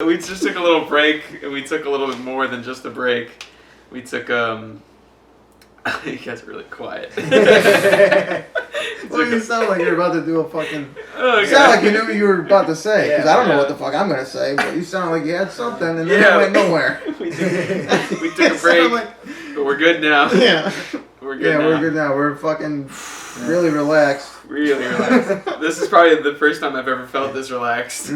We just took a little break, and we took a little bit more than just a break. We took, you guys are really quiet. Well, you sound like you're about to do a fucking... Oh, you sound like you knew what you were about to say, because I don't know Yeah. what the fuck I'm going to say, but you sound like you had something, and then it went nowhere. we took a break, but we're good now. Yeah. We're good now. We're good now. We're fucking really relaxed. Really relaxed. This is probably the first time I've ever felt this relaxed.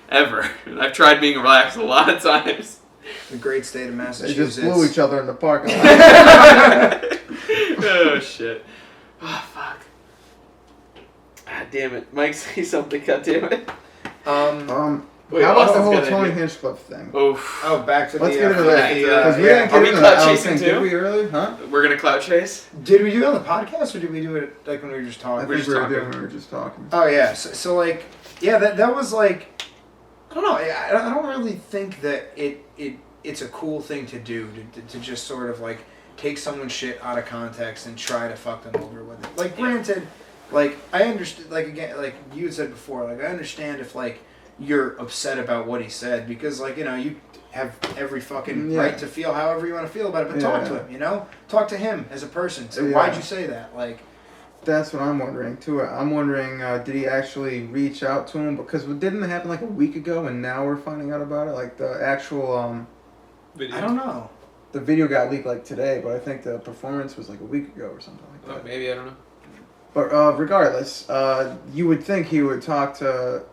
Ever. And I've tried being relaxed a lot of times. The great state of They Massachusetts. just blew each other in the parking lot. Oh, shit. Oh, fuck. God damn it. Mike, say something, god damn it. Wait, how about the whole Austin's Tony gonna Hinchcliffe thing? Oof. Oh, back to Let's the... get into that. Because we didn't Are get we into clout that, I don't chasing think. too? Did we really? Huh? We're gonna clout chase? Did we do it on the podcast, or did we do it like when we were just I talking? think just we were talking. doing we were just talking. Oh, yeah. So like, yeah, that was like... I don't know. I don't really think that it's a cool thing to do, to just sort of like take someone's shit out of context and try to fuck them over with it. Like, granted, like, I understand, like, again, like you had said before, like, I understand if, like, you're upset about what he said, because, like, you know, you have every fucking right to feel however you want to feel about it, but talk to him, you know? Talk to him as a person. So why'd you say that? Like... That's what I'm wondering too. I'm wondering, did he actually reach out to him? Because didn't it happen like a week ago, and now we're finding out about it? Like the actual, Video. I don't know. the video got leaked like today, but I think the performance was like a week ago or something like that. Oh, maybe, I don't know. But regardless, you would think he would talk to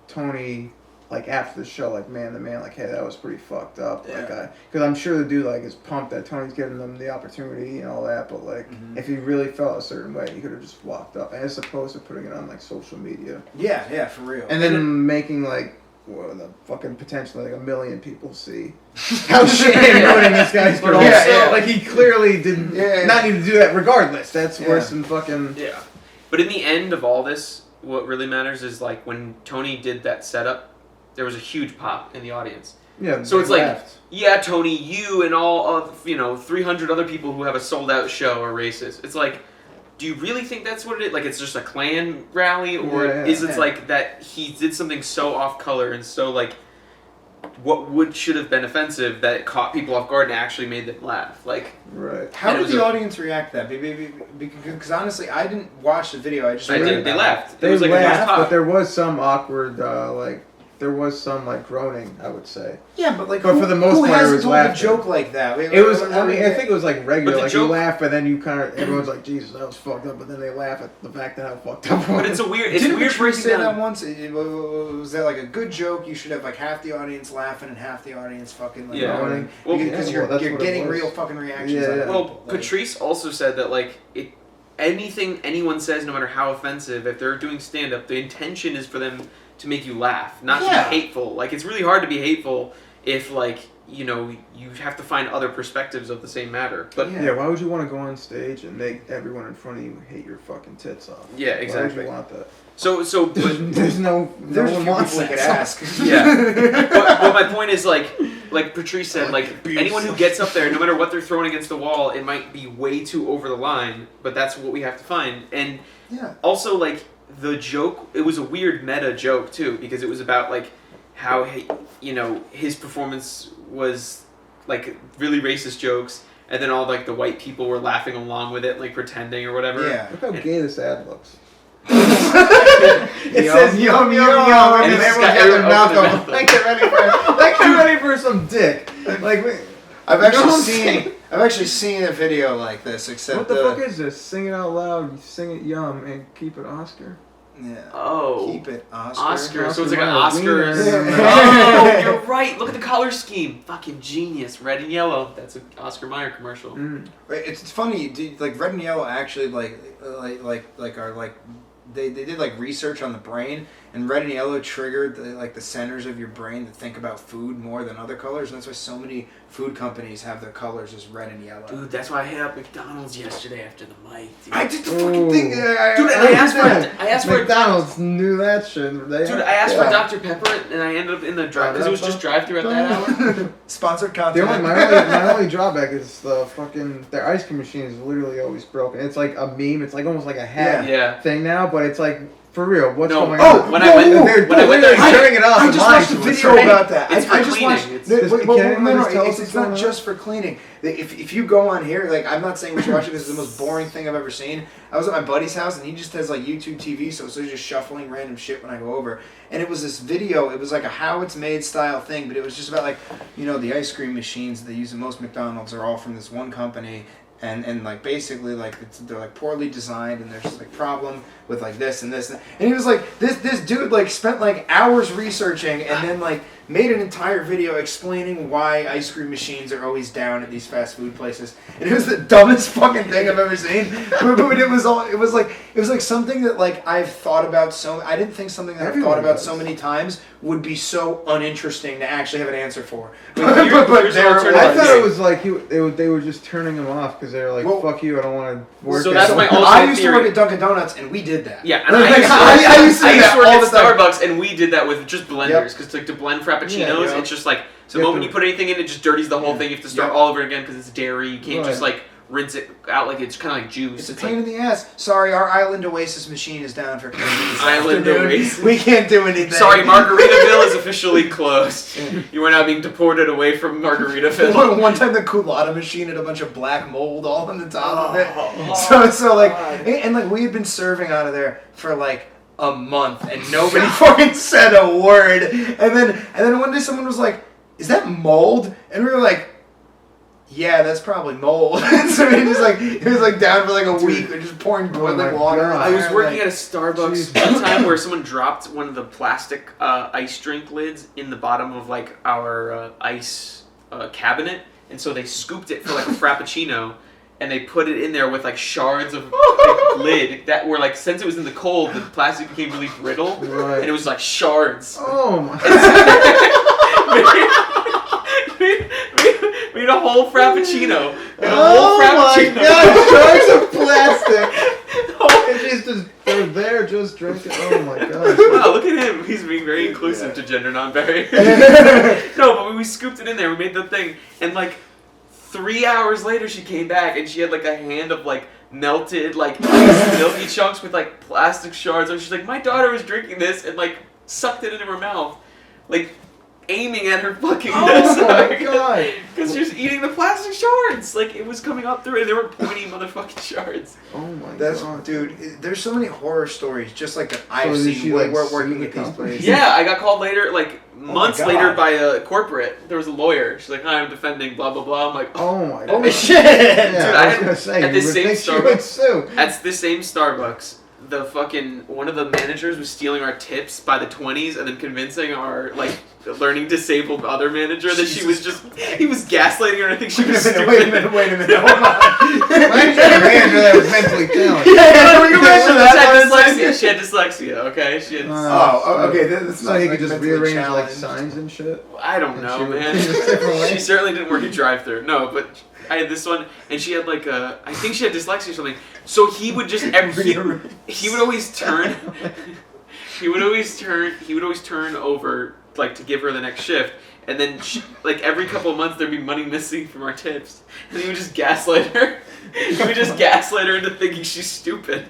Tony like after the show, like man to man, like hey, that was pretty fucked up. Yeah. Like, because I'm sure the dude like is pumped that Tony's giving them the opportunity and all that. But like, if he really felt a certain way, he could have just walked up, as opposed to putting it on like social media. Yeah, for real. And then making like the fucking potentially like 1 million people see how shitty ruining this guy's But career. also- Like he clearly did not need to do that. Regardless, that's worse than fucking. Yeah. But in the end of all this, what really matters is like when Tony did that setup, there was a huge pop in the audience. Yeah. So it's they like, laughed. yeah, Tony, you and all of, 300 other people who have a sold out show are racist. It's like, do you really think that's what it is? Like it's just a Klan rally? Or is it like that he did something so off color and so like, what should have been offensive that it caught people off guard and actually made them laugh? Like, right. How did the audience react to that? Because honestly, I didn't watch the video. I just read they about laughed. They It was like a laughed, nice but pop. there was some awkward, there was some like groaning, I would say. Yeah, but like, But for the most who part, it hasn't was told laughter. a joke like that? It was. I mean, I think it was like regular. But the Like joke- you laugh, but then you kind of everyone's like, "Jesus, that was fucked up." But then they laugh at the fact that how fucked up. But it's a weird. It's Didn't weird Patrice breaking say down. that once? Was that like a good joke? You should have like half the audience laughing and half the audience fucking like Yeah. groaning. Well, because well, that's you're what it getting was. real fucking reactions. Yeah, out of yeah. Well, people. Like, Patrice also said that like anything anyone says, no matter how offensive, if they're doing stand up, the intention is for them to make you laugh, not to be hateful. Like it's really hard to be hateful if like you have to find other perspectives of the same matter. But yeah, why would you want to go on stage and make everyone in front of you hate your fucking tits off? yeah, Why exactly. would you want that? So but There's no there's one few wants people that. could ask. yeah. but my point is like Patrice said, like abuse. anyone who gets up there, no matter what they're throwing against the wall, it might be way too over the line, but that's what we have to find. And Yeah. also like the joke, it was a weird meta joke too, because it was about like how his performance was like really racist jokes, and then all like the white people were laughing along with it, like pretending or whatever. Yeah. Look how gay this ad looks. It says yum yum, and and it's everyone's got got their everyone mouth open their open. mouth. Like they're ready for some dick. Like I've You know actually what I'm seen. saying? I've actually seen a video like this. Except what the fuck is this? Sing it out loud, sing it yum, and keep it Oscar. Yeah. Oh. Keep it Oscar. Oscar. So it's like an Oscar Oscar. Mayer. Oh, you're right. Look at the color scheme. Fucking genius. Red and yellow. That's an Oscar Mayer commercial. Right, it's funny. Like red and yellow actually are like they did like research on the brain, and red and yellow triggered the centers of your brain that think about food more than other colors, and that's why so many food companies have their colors as red and yellow. Dude, that's why I hit up McDonald's yesterday after the mic. Dude, I did the fucking thing. Dude, I asked for McDonald's knew that shit. I asked for Dr. Pepper, and I ended up in the drive because it was just drive-through at that hour. Sponsored The content. only, my only drawback is their ice cream machine is literally always broken. It's like a meme. It's like almost like a hat Yeah. thing now, but it's like For real, what's No. going Oh, on? When I went there, turning it off. I and just lying watched a to us, video right? about that. It's for I just cleaning. watched. It's- It's not just for cleaning. If you go on here, like I'm not saying we should watch it because it's the most boring thing I've ever seen. I was at my buddy's house and he just has like YouTube TV, so he's just shuffling random shit when I go over. And it was this video. It was like a how it's made style thing, but it was just about like the ice cream machines they use at most McDonald's are all from this one company. And like basically like they're like poorly designed and there's just like problem with like this and this and he was like this dude like spent like hours researching and then like made an entire video explaining why ice cream machines are always down at these fast food places and it was the dumbest fucking thing I've ever seen but it was like something that like I've thought about I didn't think something that I've thought about so many times would be so uninteresting to actually have an answer for Here's there an it I was. thought it was like they were just turning him off because they were like, Well, "Fuck you, I don't want to work." So there." that's my I alternate used to theory. work at Dunkin' Donuts and we did that. Yeah, and Like, I used to do that work all at the time. Starbucks, and we did that with just blenders, because like to blend frappuccinos, Yeah. it's just like the You have moment to- you put anything in, it just dirties the whole thing. You have to start all over again because it's dairy. You can't just Right. like rinse it out like it's kind of like juice. It's a pain in the ass. Sorry, our Island Oasis machine is down for this Island afternoon. Oasis. We can't do anything. Sorry, Margaritaville is officially closed. You are now being deported away from Margaritaville. One time the culotta machine had a bunch of black mold all on the top of it. Oh, So like, God. and like we had been serving out of there for like a month and nobody fucking said a word. And then one day someone was like, "Is that mold?" And we were like, "Yeah, that's probably mold." So it was like down for like a week. They're just pouring boiling my water. God. I was on working like, at a Starbucks Jeez. one time where someone dropped one of the plastic ice drink lids in the bottom of like our ice cabinet, and so they scooped it for like a frappuccino, and they put it in there with like shards of like, lid that were like since it was in the cold, the plastic became really brittle, Right. and it was like shards. Oh my! Made a whole frappuccino. Made a Oh whole my frappuccino. God! Shards of plastic. And they're there just drinking. Oh my gosh. Wow, look at him. He's being very inclusive to gender non-binary. No, but we scooped it in there. We made the thing. And like 3 hours later, she came back and she had like a hand of like melted like milky chunks with like plastic shards. And she's like, my daughter was drinking this and like sucked it into her mouth. Like aiming at her fucking Oh my God. Because she was eating the plastic shards. Like it was coming up through it. They were pointy motherfucking shards. Oh my That's God. dude. There's so many horror stories just like that I've did seen she, where like, we're sue working the at these company? places. Yeah, I got called later, like months God. later, by a corporate. There was a lawyer. She's like, "Hi, I'm defending blah blah blah." I'm like, Oh my Oh God. shit! Yeah, Dude, I was had- gonna say at you this would same think she would sue. At the same Starbucks, the fucking one of the managers was stealing our tips by the 20s and then convincing our like learning disabled other manager that she was just he was gaslighting her and I think she was stupid. Wait a minute, hold on. Imagine a manager that was mentally challenged. Yeah, we can She had dyslexia. She had dyslexia. Okay, she had. Okay, that's So not he like could just mentally rearrange like challenged. signs and shit. I don't And know, she would man. think it's different way. She certainly didn't work at drive-thru. No, but I had this one, and she had like a. I think she had dyslexia or something. So he would just he would always turn. He would always turn over like to give her the next shift, and then like every couple of months there'd be money missing from our tips, and he would just gaslight her. He would just gaslight her into thinking she's stupid.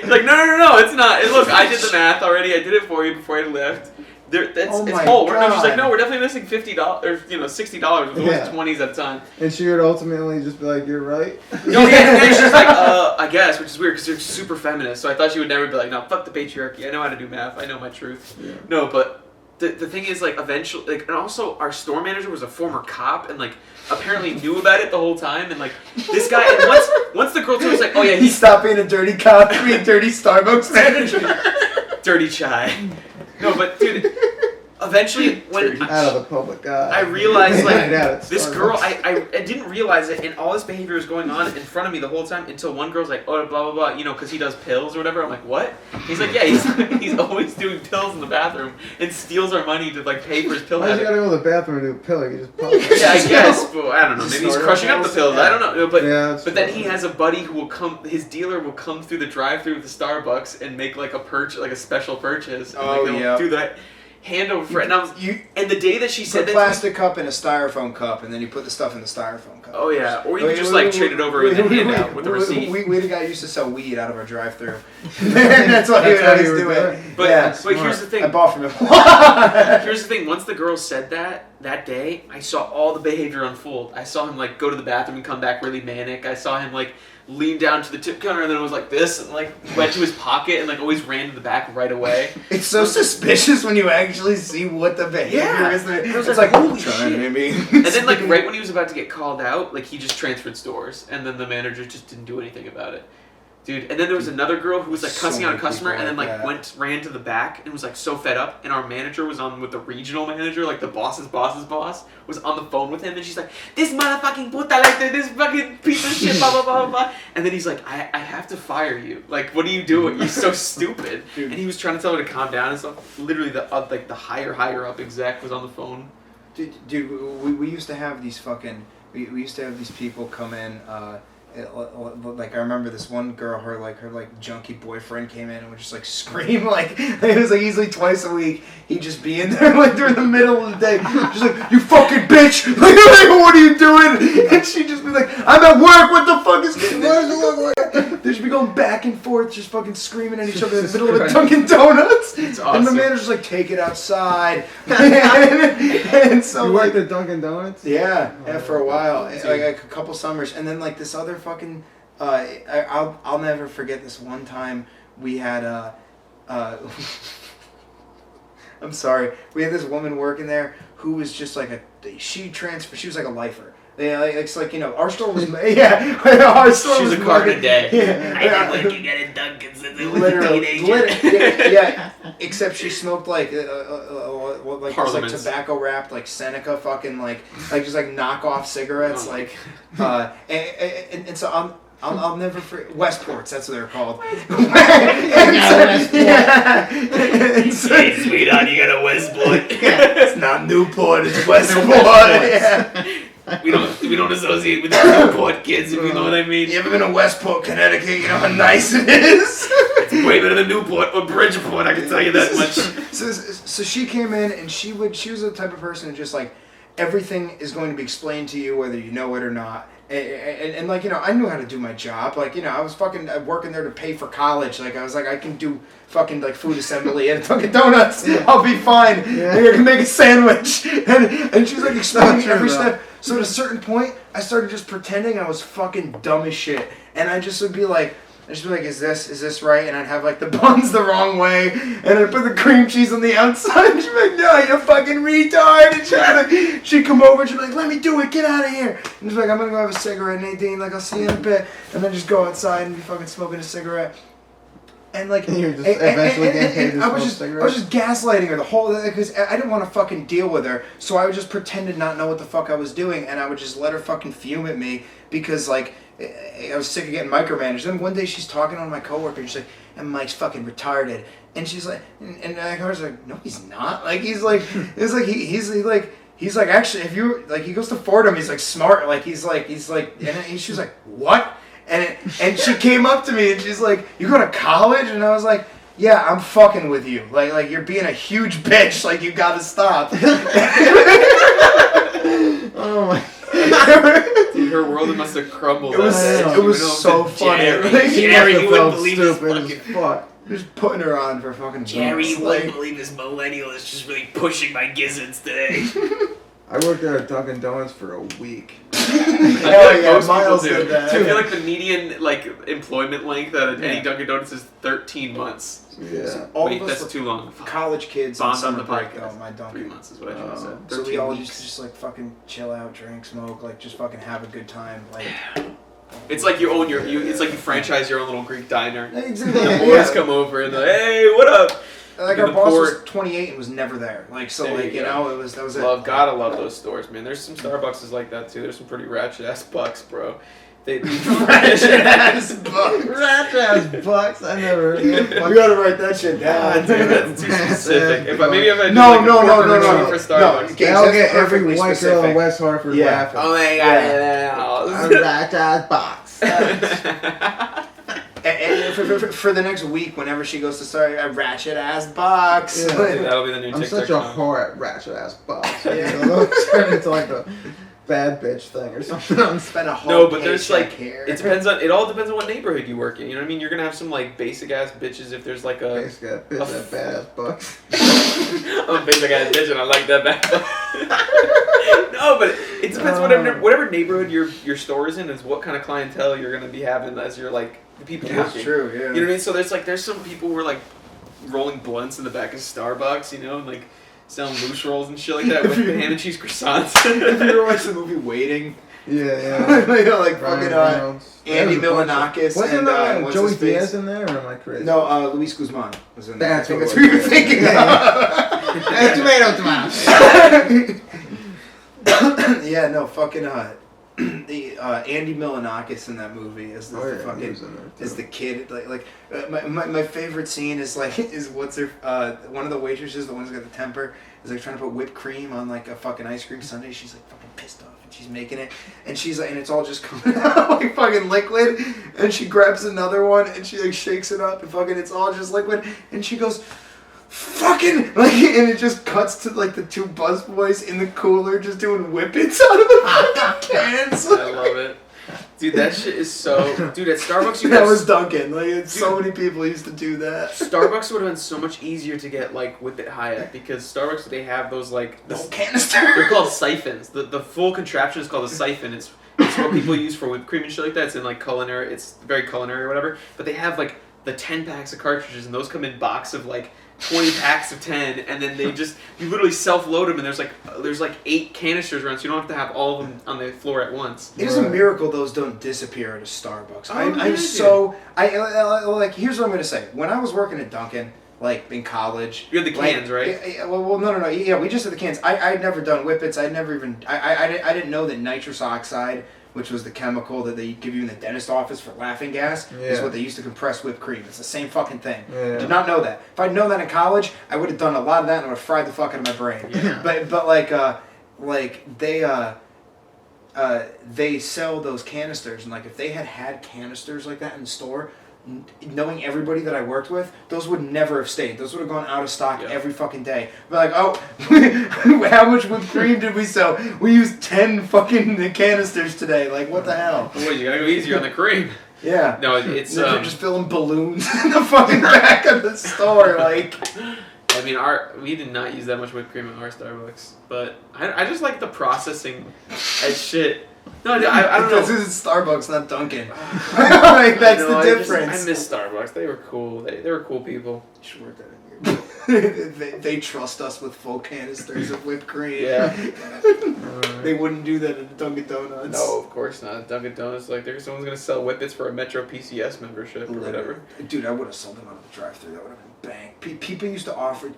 He's like, no, it's not. And look, I did the math already. I did it for you before I left. It's my whole. No, she's like, God. no, we're definitely missing $50 or $60. It was Yeah. 20s at the time. And she would ultimately just be like, "You're right." No, yeah, and she's like, I guess, which is weird because you're super feminist. So I thought she would never be like, no, fuck the patriarchy. I know how to do math. I know my truth. Yeah. No, but the thing is, like, eventually, like, and also our store manager was a former cop and, like, apparently knew about it the whole time. And, like, this guy, and once the girl told us, like, oh, yeah, He he's stopped being a dirty cop to be a dirty Starbucks manager. dirty chai. No, but, dude, eventually, when Out of the public eye. I realized, like, Right out at this Starbucks. girl, I didn't realize it, and all this behavior was going on in front of me the whole time until one girl's like, oh, blah, blah, blah, you know, because he does pills or whatever. I'm like, what? He's like, yeah, he's always doing pills in the bathroom and steals our money to, like, pay for his pill Why you habit. gotta go to the bathroom and do a pill? You just pop it. Yeah, I guess, but I don't know. Maybe he's Snort crushing up the pills? pills. Yeah. I don't know. But Yeah, that's but then true. he has a buddy who will come. His dealer will come through the drive-through of the Starbucks and make like a special purchase. And, Oh, they'll yeah. do that. hand over foot. And the day that she said that, plastic cup in a styrofoam cup, and then you put the stuff in the styrofoam cup. Oh yeah, or you could just like trade it over with a handout with a receipt. We the guy used to sell weed out of our drive-thru. That's what he would always do it. But here's the thing. I bought from him. Here's the thing. Once the girl said that day, I saw all the behavior unfold. I saw him like go to the bathroom and come back really manic. I saw him like lean down to the tip counter and then it was like this and like went to his pocket and like always ran to the back right away. It's so suspicious when you actually see what the behavior is. It's like holy shit. And then like right when he was about to get called out, like he just transferred stores and then the manager just didn't do anything about it. Dude, and then there was another girl who was like cussing out a customer and then like ran to the back and was like so fed up, and our manager was on with the regional manager, like the boss's boss was on the phone with him, and she's like, this motherfucking puta, like this fucking piece of shit, blah blah blah blah. And then he's like, I have to fire you. Like, what are you doing? You're so stupid. Dude. And he was trying to tell her to calm down and stuff. Literally the like the higher up exec was on the phone. Dude, we used to have these fucking we used to have these people come in. Like I remember this one girl, her junkie boyfriend came in and would just like scream like it was like easily twice a week. He'd just be in there like during the middle of the day, just like, you fucking bitch, like what are you doing? And she'd just be like, I'm at work. What the fuck is going on? They'd just be going back and forth, just fucking screaming at each other in the middle of a Dunkin' Donuts. It's awesome. And the manager's like, take it outside. and so you like worked at Dunkin' Donuts? Yeah, for a while, like a couple summers, and then like this other fucking. I'll never forget this one time we had I'm sorry, we had this woman working there who was just like she was like a lifer. Yeah, it's like, you know, our store was our store was a carton a day. Yeah, I did what you get in Dunkin' since I was a teenager. Except she smoked like tobacco wrapped like Seneca fucking like just like knockoff cigarettes and so I'll never forget Westports. That's what they're called. Hey, sweetheart, you got a Westport. It's not Newport. It's Westport. Yeah. We don't associate with the Newport kids, if you know what I mean. You ever been to Westport, Connecticut? You know how nice it is. It's way better than Newport or Bridgeport. I can tell you that much. So she came in and she was the type of person who just like everything is going to be explained to you whether you know it or not. And like, you know, I knew how to do my job. Like, you know, I was fucking working there to pay for college. Like, I was like, I can do fucking like food assembly at Dunkin' Donuts. I'll be fine. Yeah. I can make a sandwich. And she's like explaining every step. So at a certain point, I started just pretending I was fucking dumb as shit. And I just would be like, is this right? And I'd have like the buns the wrong way, and I'd put the cream cheese on the outside, and she'd be like, no, you fucking retard, and she'd come over, and she'd be like, let me do it, get out of here. And she's like, I'm gonna go have a cigarette, Nadine, like, I'll see you in a bit. And then just go outside and be fucking smoking a cigarette. And like, and you're just eventually getting paid to smoke cigarettes? I was just gaslighting her the whole, because I didn't want to fucking deal with her, so I would just pretend to not know what the fuck I was doing, and I would just let her fucking fume at me, because like, I was sick of getting micromanaged. Then one day she's talking to my coworker and she's like, and Mike's fucking retarded. And she's like, and I was like, no, he's not. Like, he's like, it's like, he's like, actually, if you, like, he goes to Fordham, he's like smart. Like, he's like, and she was like, what? And she came up to me and she's like, you go to college? And I was like, yeah, I'm fucking with you. Like you're being a huge bitch. Like, you gotta stop. Oh my. Dude, her world must have crumbled. It was so funny. Jerry, you wouldn't believe this fucking fuck. Just putting her on for fucking Jerry, you wouldn't believe this millennial is just really pushing my gizzards today. I worked there at Dunkin' Donuts for a week. Miles did that. I feel like the median employment length at any Dunkin' Donuts is 13 months. Yeah. So wait, that's too long. College kids on summer the break, podcast. though, my Dunkin'. 3 months is what I should have said. So we all just like fucking chill out, drink, smoke, like just fucking have a good time. Like, it's like you own it's like you franchise your own little Greek diner. Exactly. The boys come over and they're like, hey, what up? Like, our boss was 28 and was never there. Like, so there like, you know, that was it. Gotta love those stores, man. There's some Starbucks like that too. There's some pretty ratchet ass bucks, bro. Ratchet ass bucks. Ratchet ass bucks. I never. You gotta write that shit down. Dude, that's too specific. If I do no. For Starbucks. Okay, I'll get every white girl in West Hartford laughing. Oh my god. Ratchet ass box. for the next week, whenever she goes to start a ratchet ass box. Yeah. That'll be the new I'm TikTok such a song. whore at ratchet ass box. It'll turn into like the bad bitch thing or something. Spend a whole No, but there's paycheck like here. it all depends on what neighborhood you work in. You know what I mean? You're gonna have some like basic ass bitches if there's like a Basically, that bitch that badass bucks. I'm a basic ass bitch and I like that back. No, but it depends whatever neighborhood your store is in is what kind of clientele you're gonna be having as you're like the people That's working. true, yeah. You know what I mean? So there's some people who are like rolling blunts in the back of Starbucks, you know, and like selling loose rolls and shit like that with ham and cheese croissants. Have you ever watched the movie Waiting? Yeah. You know, like Ryan fucking Reynolds. Andy There's a bunch Milonakis Wasn't and what's Joey his face? Diaz in there, or am I crazy? No, Luis Guzman was in there. That's I think what that's it who you're was. thinking Tomato. of. Yeah, no, fucking the Andy Milonakis in that movie is the Oh, yeah, he fucking was in there, too. is the kid my favorite scene is like is what's her one of the waitresses, the one who's got the temper, is like trying to put whipped cream on like a fucking ice cream sundae. She's like fucking pissed off and she's making it and she's like, and it's all just coming out like fucking liquid, and she grabs another one and she like shakes it up and fucking it's all just liquid, and she goes fucking like, and it just cuts to like the two busboys in the cooler just doing whippets out of the fucking cans. I love it. Dude, that shit is so... Dude, at Starbucks you That have... was Duncan. Like, so many people used to do that. Starbucks would have been so much easier to get, like, Whip It High at, because Starbucks, they have those, like... The whole canister. They're called siphons. The full contraption is called a siphon. It's what people use for whipped cream and shit like that. It's in, like, culinary... It's very culinary or whatever. But they have, like, the 10 packs of cartridges, and those come in box of, like, 20 packs of 10, and then they just... You literally self-load them, and there's, like, 8 canisters around, so you don't have to have all of them on the floor at once. It is a miracle those don't disappear at a Starbucks. Oh, I'm yeah, so... like, here's what I'm going to say. When I was working at Dunkin', like, in college... You had the cans, like, right? Well, no. Yeah, we just had the cans. I'd never done whippets. I'd never even... I didn't know that nitrous oxide, which was the chemical that they give you in the dentist office for laughing gas, is what they used to compress whipped cream. It's the same fucking thing. Yeah. Did not know that. If I'd known that in college, I would have done a lot of that and I would have fried the fuck out of my brain. Yeah. But they sell those canisters, and like if they had canisters like that in the store, knowing everybody that I worked with, those would never have stayed. Those would have gone out of stock every fucking day. But like, oh, how much whipped cream did we sell? We used 10 fucking canisters today. Like, what the hell? Boy, you gotta go easier on the cream. Yeah. No, it's... They're just filling balloons in the fucking back of the store. Like, I mean, we did not use that much whipped cream at our Starbucks, but I just like the processing and shit. No, I don't know. This is Starbucks, not Dunkin'. Like, that's the difference. I miss Starbucks. They were cool. They were cool people. You should work that in here. they trust us with full canisters of whipped cream. Yeah. They wouldn't do that at Dunkin' Donuts. No, of course not. Dunkin' Donuts, like, someone's gonna sell whippets for a Metro PCS membership or whatever. Dude, I would have sold them out of the drive-thru. That would have been bang. People used to offer. I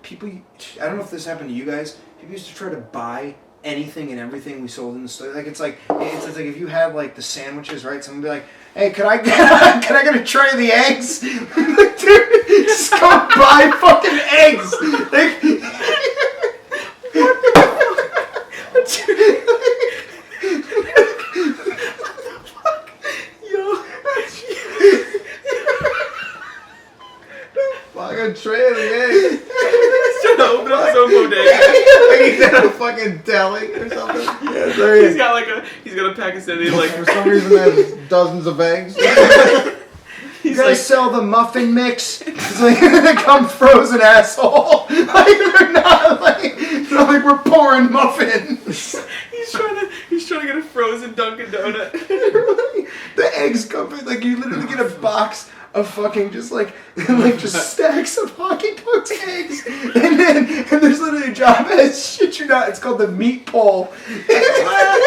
don't know if this happened to you guys. People used to try to buy anything and everything we sold in the store. Like it's like if you had like the sandwiches, right? Someone would be like, "Hey, can I get a tray of the eggs?" Like, dude, just go buy fucking eggs. Like, Fucking tray of the eggs. Should open up his own bodega. Like he's at a fucking deli or something. yeah, there he is. He's got a Pakistani like For some reason, there's dozens of eggs. You guys sell the muffin mix? It's like they come frozen, asshole. Like they're not like we're pouring muffins. He's trying to get a frozen Dunkin' Donut. The eggs come in, like you literally get a box of fucking just just stacks of hockey pucks eggs, and there's literally a job as shit you not. It's called the meat pole. I'm not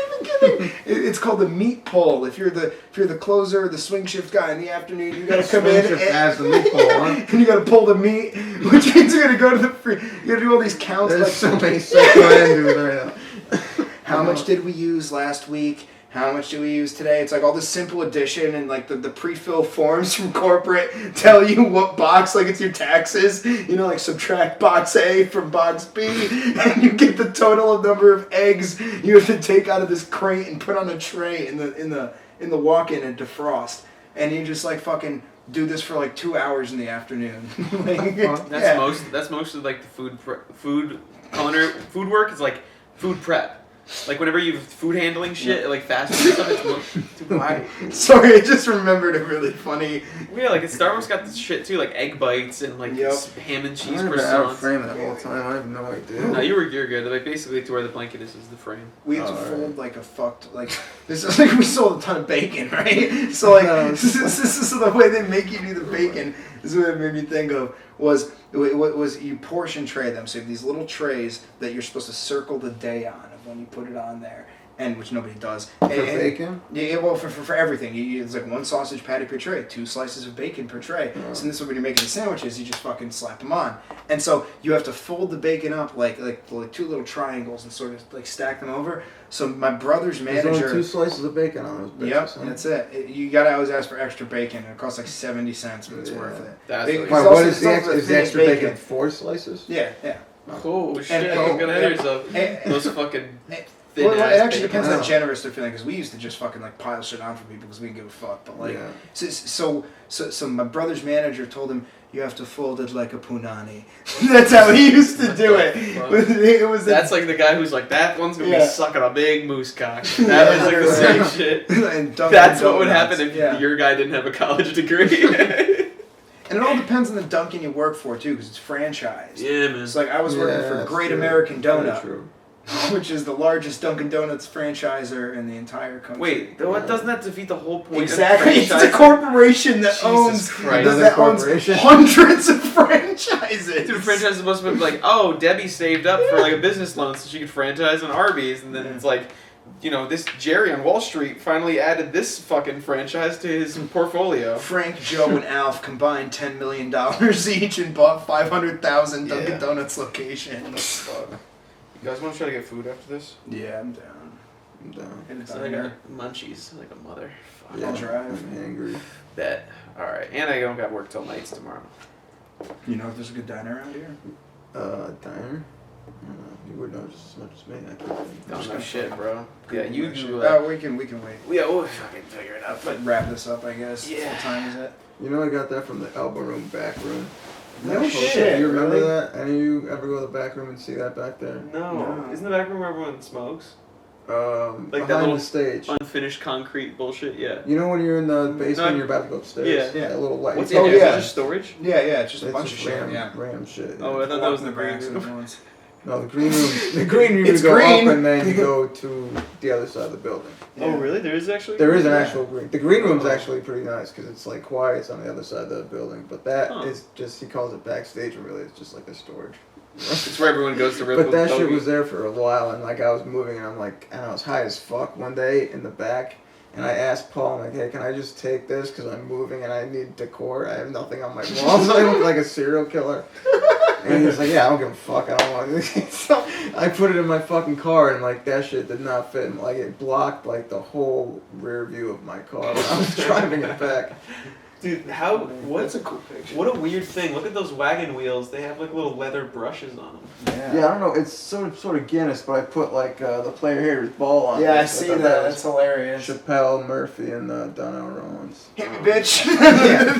even kidding. It's called the meat pole. If you're the closer or the swing shift guy in the afternoon, you gotta come in As the meat pole, huh? and you gotta pull the meat, which means you're gonna go to the free. You gotta do all these counts. There's like so many sexual endings right now. how much did we use last week? How much do we use today? It's like all this simple addition and like the pre-fill forms from corporate tell you what box, like it's your taxes. You know, like subtract box A from box B, and you get the total of number of eggs you have to take out of this crate and put on a tray in the walk-in and defrost. and you just like fucking do this for like 2 hours in the afternoon. Like, That's mostly like the food work is like food prep. Like whenever you have food handling shit, like fast food stuff, it's why? Sorry, I just remembered a really funny. Yeah, like Starbucks got this shit too, like egg bites and like ham and cheese I've been out of croissants. frame that whole time. I have no idea. No, you're good. Like basically, to where the blanket is the frame. We had to fold like a fucked like this is like we sold a ton of bacon, right? So like this is the way they make you do the bacon. This is what it made me think of was you portion tray them. So you have these little trays that you're supposed to circle the day on of when you put it on there, and which nobody does. For bacon? Yeah, well, for everything. It's like 1 sausage patty per tray, 2 slices of bacon per tray. Oh. So this is when you're making the sandwiches, you just fucking slap them on. And so you have to fold the bacon up like 2 little triangles and sort of like stack them over. So my brother's manager... There's only 2 slices of bacon on those bitches. Yep, huh? that's it. You gotta always ask for extra bacon. It costs like 70 cents, but it's worth it. That's Bacon- really Wait, what is the extra bacon? 4 slices? Yeah. Oh shit! And- Don't get ahead of yourself. and- Those fucking thin Well, it ass actually bacon. depends on how generous they're feeling, because we used to just fucking like pile shit on for people because we didn't give a fuck. But like, Yeah. so my brother's manager told him you have to fold it like a punani. That's how he used to do it. It was That's like the guy who's like, that one's gonna be sucking a big moose cock. That Yeah, was like the same shit. and Dunkin' That's what would Donuts. happen if Yeah. your guy didn't have a college degree. And it all depends on the Dunkin' you work for too, because it's franchised. Yeah, man. It's like I was working for that's Great true. American Very Donut, true. which is the largest Dunkin' Donuts franchiser in the entire country. Wait, what doesn't that defeat the whole point? Exactly, Of it's franchise? a corporation that Jesus owns Christ. that owns Corporation. hundreds of franchises. Dude, franchise is supposed to be like, oh, Debbie saved up for like a business loan so she could franchise an Arby's, and then it's like, this Jerry on Wall Street finally added this fucking franchise to his portfolio. Frank, Joe, and Alf combined $10 million each and bought 500,000 Dunkin' Yeah. Donuts locations. Fuck. You guys want to try to get food after this? Yeah, I'm down. I'm down. In a So I diner. got munchies like a mother. Fuck. Yeah, I'll drive. I'm angry. Bet. Alright. And I don't got work till nights tomorrow. You know if there's a good diner around here? Diner? I don't know. You would know just as much as me. I think. Don't know shit, bro. Yeah, you do. Oh, we can wait. Yeah, we'll fucking figure it out. But Wrap this up, I guess. Yeah. What time is it? You know I got that from the elbow room, back room. No That shit, shit. You remember really? that? Any of you ever go to the back room and see that back there? no. Isn't the back room where everyone smokes? Like that behind little the stage. Unfinished concrete bullshit. Yeah. You know when you're in the basement No, and you're about to go upstairs? Yeah. That little light. What's it's in Oh, there? Is yeah. it just storage? Yeah, it's just a it's bunch of just shit. ram, Yeah. ram shit. Oh, I thought that was the Walking green racks and room. ones. No, the green room. The green room It's you go green. up and then you go to the other side of the building. Yeah. Oh, really? There is actually. There is an Yeah. actual green. The green room's Oh. actually pretty nice because it's like quiet. It's on the other side of the building. But that is Huh. just, he calls it backstage, and really it's just like a storage. It's where everyone goes to rip. But with that shit Bogey. was there for a while, and like I was moving, and I was high as fuck one day in the back, and I asked Paul, I'm like, hey, can I just take this because I'm moving and I need decor? I have nothing on my walls. I look like a serial killer. And he's like, yeah, I don't give a fuck. I don't want it. So I put it in my fucking car, and like that shit did not fit. And, like it blocked like the whole rear view of my car when I was driving it back. Dude, what's That's a cool picture. what a weird thing. Look at those wagon wheels. They have like little leather brushes on them. Yeah, I don't know. It's sort of Guinness, but I put like the player hater's ball on. Yeah, it. I see thought that. was That's hilarious. Chappelle, Murphy, and Donnell Rollins. Hit me, bitch.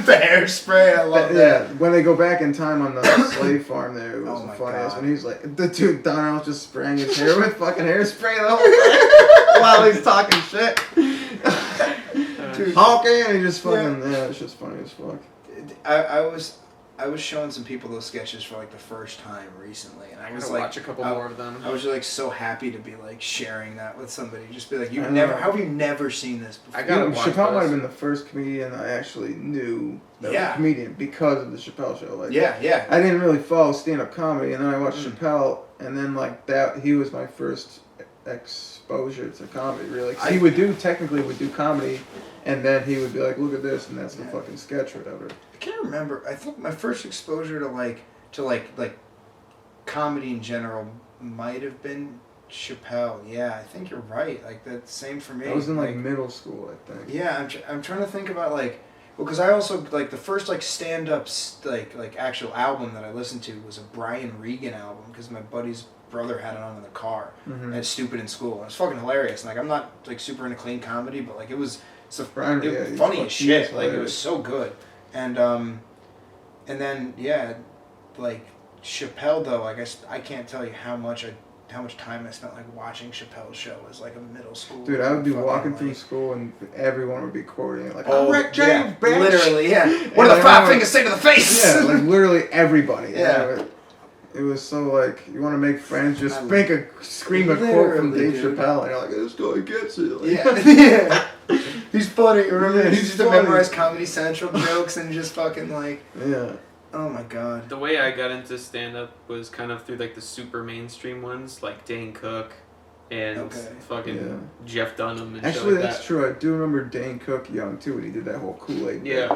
The hairspray. I love But, that. yeah, when they go back in time on the slave farm there, it was Oh the my funniest. God. When he's like, the dude, Donnell just spraying his hair with fucking hairspray the whole time while he's talking shit. Dude. Honking, and he just fucking, yeah, it's just funny as fuck. I was showing some people those sketches for like the first time recently, and I I'm was gonna like, watch a couple I- more of them. I was like so happy to be like sharing that with somebody. Just be like, I you've know. never, how have you never seen this before? I gotta You know, watch Chappelle might those. have been the first comedian I actually knew that was Yeah. a comedian because of the Chappelle show. Like, Yeah. I didn't really follow stand-up comedy, and then I watched Mm. Chappelle, and then like that, he was my first exposure to comedy. Really, 'cause he would do comedy, and then he would be like, "Look at this," and that's the Yeah. fucking sketch or whatever. I can't remember. I think my first exposure to like comedy in general might have been Chappelle. Yeah, I think you're right. Like that same for me. I was in like middle school, I think. Yeah, I'm trying to think about like, well, because I also like the first like stand-up like actual album that I listened to was a Brian Regan album because my buddy's brother had it on in the car. Mhm. And it's stupid in school. And it's fucking hilarious. And like I'm not like super into clean comedy, but like it was So Brian, it yeah, was he's funny fucking as shit. Like it hilarious. was so good, and then yeah, like Chappelle though. I guess I can't tell you how much time I spent like watching Chappelle's show as like a middle school. Dude, I would be fucking, walking like, through school and everyone would be quoting it like, Oh, "I'm Rick James, yeah, bitch!" literally, yeah. And What do the I five remember- fingers say to the face? Yeah, like literally everybody. Yeah. It was so like, you want to make friends, just scream a quote from Literally, Dave dude. Chappelle, and you're like, this guy gets it. Like, Yeah, yeah. He's funny. Remember, Yeah, he he's used to funny. memorize Comedy Central jokes and just fucking like, yeah. oh my god. The way I got into stand up was kind of through like the super mainstream ones, like Dane Cook and Okay. fucking Yeah. Jeff Dunham and shit Actually, like that's that. true. I do remember Dane Cook young too, when he did that whole Kool-Aid. Yeah,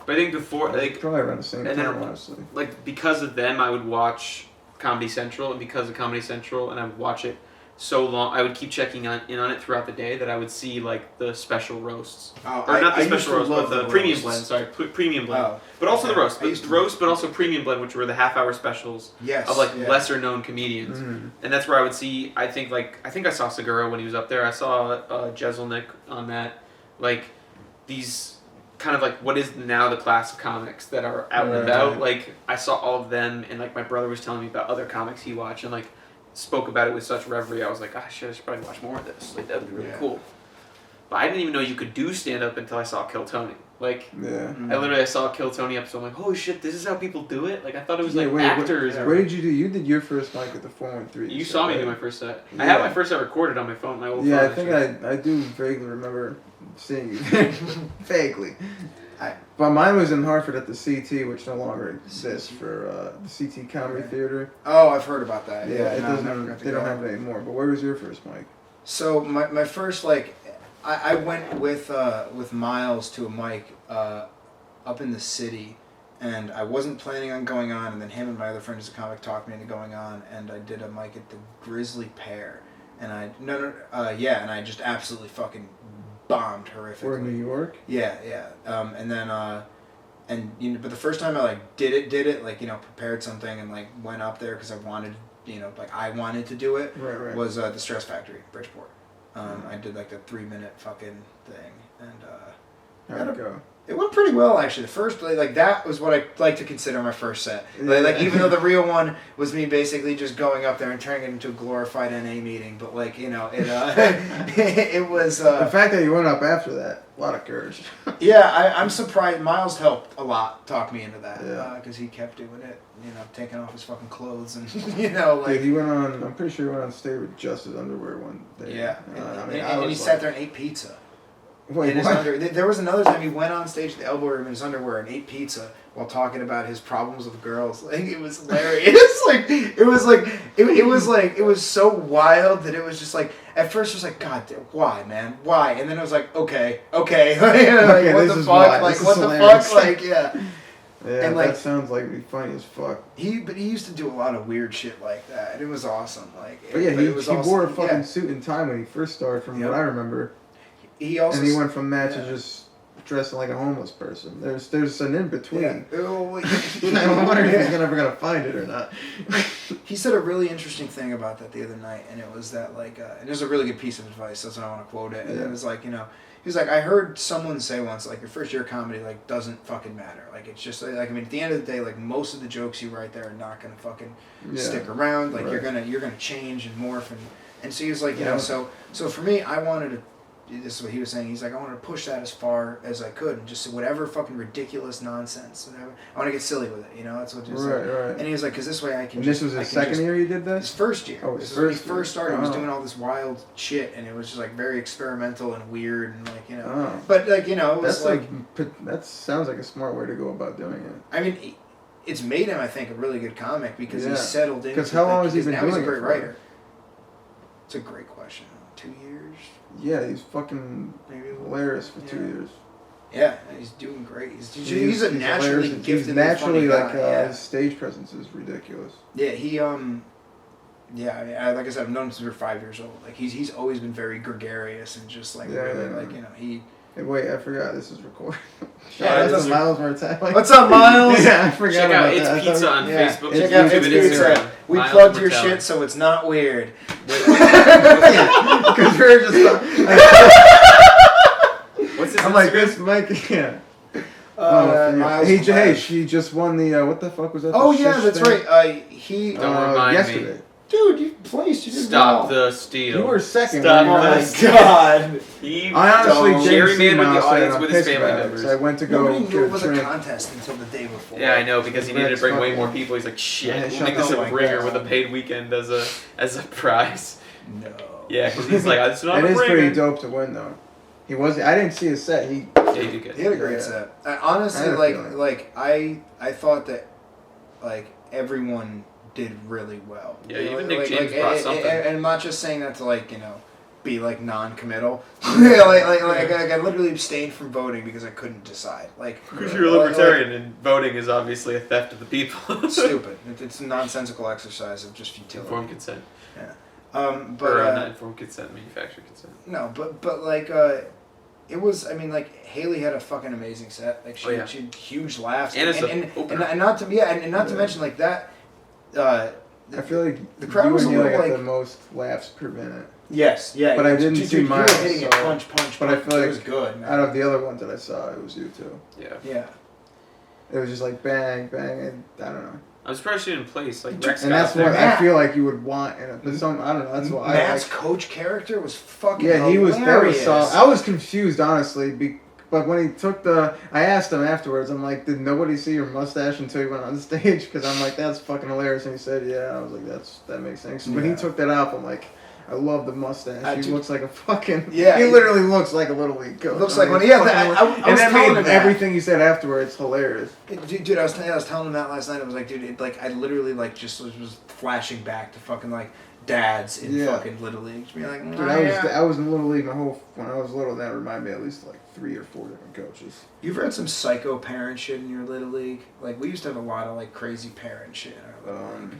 but I think before like probably around the same and time, then- honestly. like because of them I would watch Comedy Central, and because of Comedy Central and I would watch it so long, I would keep checking in on it throughout the day that I would see like the special roasts. Oh, Or not the used special to roast, love but the premium roasts. blend. Sorry, premium blend. Oh, But also okay. the roast. I used The to- roast, but also premium blend, which were the half-hour specials yes. of like yeah. lesser known comedians. Mm. And that's where I would see. I think I saw Segura when he was up there. I saw Jeselnik on that. Like these kind of like what is now the class of comics that are out and Right. about. Like I saw all of them, and like my brother was telling me about other comics he watched, and like spoke about it with such reverie. I was like, ah, shit, I should probably watch more of this. Like that would be really Yeah. cool. But I didn't even know you could do stand up until I saw Kill Tony. Like. Yeah. I saw a Kill Tony episode. I'm like, holy shit, this is how people do it. Like I thought it was Yeah, like wait, actors. What did you do? You did your first mic at the 413. You so, saw me right? do my first set. I Yeah. have my first set recorded on my phone. My old Yeah, phone. I think actually. I do vaguely remember seeing you there. Vaguely. I- But mine was in Hartford at the CT, which no longer exists, for the CT Comedy Okay. Theater. Oh, I've heard about that. Yeah, it no, I never doesn't. got to They go. don't have it anymore. But where was your first mic? So my first like, I went with Miles to a mic up in the city, and I wasn't planning on going on, and then him and my other friend who's a comic talked me into going on, and I did a mic at the Grizzly Pear, and and I just absolutely fucking bombed horrifically. Or in New York? Yeah, and then and you know, but the first time I like did it like, you know, prepared something and like went up there because I wanted, you know, like I wanted to do it. Right. Was the Stress Factory, Bridgeport. I did like the 3-minute fucking thing, and How'd it go? it went pretty well actually. The first like that was what I like to consider my first set. Like even though the real one was me basically just going up there and turning it into a glorified NA meeting, but like, you know, it it was. The fact that you went up after that, a lot of courage. Yeah, I'm surprised. Miles helped a lot, talk me into that, Yeah. because he kept doing it, you know, taking off his fucking clothes and you know, like Dude, he went on. I'm pretty sure he went on stage with just his underwear one day. yeah, I and mean, he was sat like, there and ate pizza. Wait, in his what? there was another time he went on stage at the Elbow Room in his underwear and ate pizza while talking about his problems with girls. Like it was hilarious. It was so wild that it was just like at first it was like, God damn, why, man, why? And then it was like, okay, like, Okay, what this the is fuck, why. like This is what the hilarious. fuck, like yeah. Yeah, and, like- that sounds like it'd be funny as fuck. He used to do a lot of weird shit like that, and it was awesome. Like, But yeah, it was he awesome. wore a fucking Yeah. suit and tie when he first started, from Yep. what I remember. He also And he went from that yeah. to just dressing like a homeless person. There's an in between. Yeah. Oh, I'm wondering if he's ever gonna find it or not. He said a really interesting thing about that the other night, and it was that like, and it was a really good piece of advice. That's why I want to quote it. And Yeah. it was like, you know, he was like, I heard someone say once, like, your first year of comedy like doesn't fucking matter. Like it's just like I mean, at the end of the day, like most of the jokes you write there are not gonna fucking Yeah. stick around. Like Right. you're gonna change and morph and so he was like, you Yeah. know, so for me, I wanted to. This is what he was saying. He's like, I wanted to push that as far as I could, and just say whatever fucking ridiculous nonsense. Whatever. I want to get silly with it, you know. That's what he was like. Right. And he was like, because this way I can. And just, this was I his can second just- year you did His this? first year. Oh, This his is when he first first year. started. He was Oh. doing all this wild shit, and it was just like very experimental and weird, and like, you know. Oh. But like, you know, it was That's like, that sounds like a smart way to go about doing it. I mean, it's made him, I think, a really good comic because Yeah. he's settled into. 'Cause how long has he because been now he's a doing it great for? writer. It's a great question. 2 years, Yeah, he's fucking maybe. A little. hilarious for 2 Yeah. years. Yeah, he's doing great. He's a naturally hilarious. gifted, He's naturally funny like guy. Yeah. his stage presence is ridiculous. Yeah, he yeah, I mean, like I said, I've known him since we were 5 years old. Like he's always been very gregarious and just like Yeah, really yeah. like, you know, he. Hey, wait, I forgot this is recording. Yeah, Shout out this to is- Miles Martelli. What's up, Miles? Yeah, I forgot Check about out It's that. I Pizza thought- on Yeah. Facebook, Check out YouTube, It's and Pizza. Instagram. We Miles plugged your Martelli. shit, so it's not weird. Because we were just What's his I'm like, this Mike, yeah. Hey, she just won the, what the fuck was that? Oh, the yeah, shish that's thing? right. Don't remind yesterday. me. Dude, you placed. You did Stop well. the steal. You were second. Stop when you were the like- steal. God. I honestly didn't see gerrymandered the Miles audience saying with I'm his pissed family about it, members. so I went to go Nobody get knew it a was a drink. contest until the day before. Yeah, I know, because he needed to bring way Fuck more yeah. people. He's like, shit, Yeah, we'll shut make this the a fuck bringer up. with a paid weekend as a prize. No. Yeah, because he's like, it's not It a is bringer. pretty dope to win though. I didn't see his set. Yeah, he did good. He had a great Yeah. set. Honestly, I had a feeling. I thought that like everyone did really well. Yeah, You know, even Nick James brought something. And I'm not just saying that to like be like non-committal. I literally abstained from voting because I couldn't decide. Like Because you're a libertarian and voting is obviously a theft of the people. Stupid. It's a nonsensical exercise of just futility. Informed consent. But Or not informed consent, manufactured consent. no, but like it was. I mean, like Haley had a fucking amazing set. Like she had huge laughs And it's and not to not to mention like that. I feel like the crowd you was and a Neil little got like the most laughs per minute. yes, yeah. But I didn't see you Miles, were hitting it so- punch. but I punch. feel It like was good. Man. Out of the other ones that I saw, it was you too. Yeah. Yeah. It was just like bang, bang, and I don't know. I'm surprised she didn't place. Like, Rex And got that's there. what I feel like you would want in it. But some, I don't know. That's what Matt's I like. coach character was fucking Yeah, he was. That was hilarious. solid. I was confused, honestly. But when he took I asked him afterwards. I'm like, did nobody see your mustache until you went on stage? Because I'm like, that's fucking hilarious. And he said, yeah. I was like, that makes sense. So when he Yeah. took that off, I'm like, I love the mustache. He dude, looks like a fucking. Yeah, he he- literally looks like a little league coach. Looks I like mean, one. Yeah, fucking I hilarious. was And that telling made him that. everything he said afterwards hilarious. Dude, I was telling him that last night. I was like, dude, I literally like just was flashing back to fucking like dads in Yeah. fucking Little League. Just be like, Dude, yeah. I was in Little League when I was little. And that reminded me at least like 3 or 4 different coaches. You've read some psycho parent shit in your Little League. Like we used to have a lot of like crazy parent shit in our Little League.